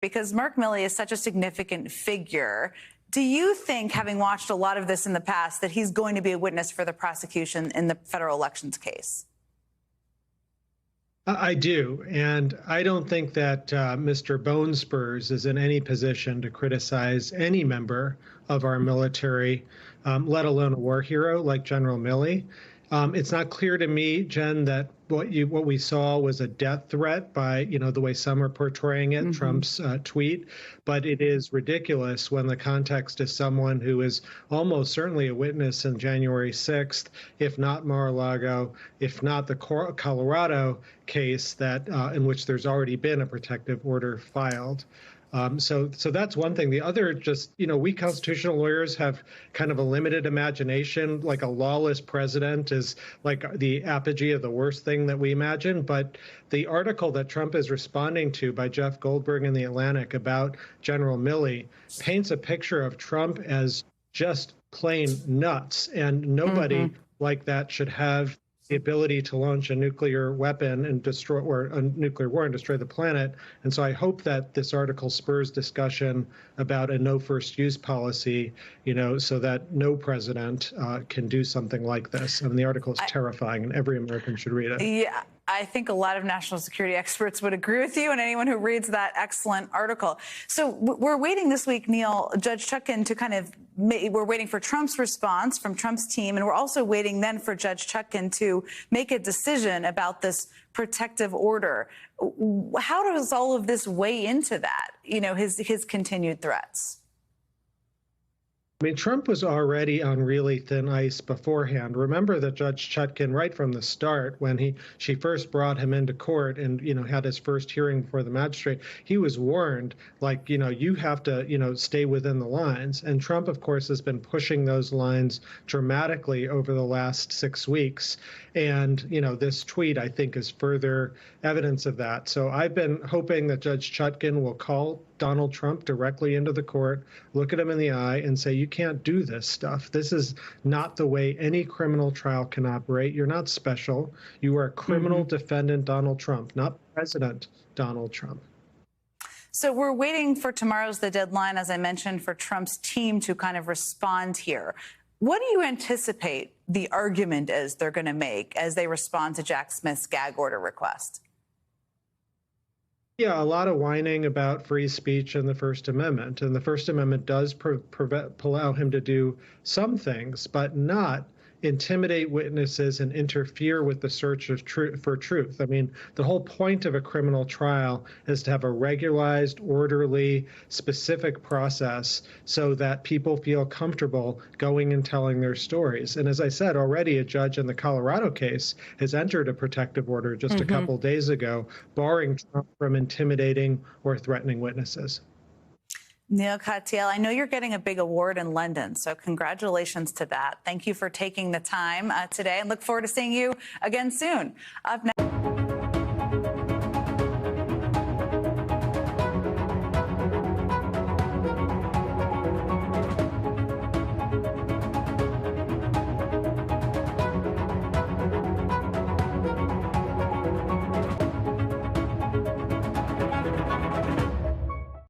because Mark Milley is such a significant figure. Do you think, having watched a lot of this in the past, that he's going to be a witness for the prosecution in the federal elections case? I do, and I don't think that Mr. Bone Spurs is in any position to criticize any member of our military, let alone a war hero like General Milley. It's not clear to me, Jen, that what we saw was a death threat by, the way some are portraying it, Trump's tweet. But it is ridiculous when the context is someone who is almost certainly a witness in January 6th, if not Mar-a-Lago, if not the Colorado case that in which there's already been a protective order filed. So that's one thing. The other, we constitutional lawyers have kind of a limited imagination. Like a lawless president is like the apogee of the worst thing that we imagine. But the article that Trump is responding to by Jeff Goldberg in The Atlantic about General Milley paints a picture of Trump as just plain nuts. And nobody like that should have the ability to launch a nuclear weapon and destroy, or a nuclear war and destroy the planet. And so I hope that this article spurs discussion about a no first use policy, so that no president can do something like this. I mean, the article is terrifying and every American should read it. Yeah. I think a lot of national security experts would agree with you and anyone who reads that excellent article. So we're waiting this week, Neil, Judge Chutkan to we're waiting for Trump's response from Trump's team. And we're also waiting then for Judge Chutkan to make a decision about this protective order. How does all of this weigh into that, his continued threats? I mean, Trump was already on really thin ice beforehand. Remember that Judge Chutkan, right from the start, when she first brought him into court and, had his first hearing before the magistrate, he was warned, you have to, stay within the lines. And Trump, of course, has been pushing those lines dramatically over the last 6 weeks. And, this tweet, I think, is further evidence of that. So I've been hoping that Judge Chutkan will call Donald Trump directly into the court, look at him in the eye and say, you can't do this stuff. This is not the way any criminal trial can operate. You're not special. You are a criminal defendant, Donald Trump, not President Donald Trump. So we're waiting for tomorrow's the deadline, as I mentioned, for Trump's team to kind of respond here. What do you anticipate the argument is they're going to make as they respond to Jack Smith's gag order request? Yeah, a lot of whining about free speech and the First Amendment. And the First Amendment does allow him to do some things, but not intimidate witnesses and interfere with the search for truth. I mean, the whole point of a criminal trial is to have a regularized, orderly, specific process so that people feel comfortable going and telling their stories. And as I said, already a judge in the Colorado case has entered a protective order just a couple days ago, barring Trump from intimidating or threatening witnesses. Neil Katyal, I know you're getting a big award in London, so congratulations to that. Thank you for taking the time today and look forward to seeing you again soon. Up next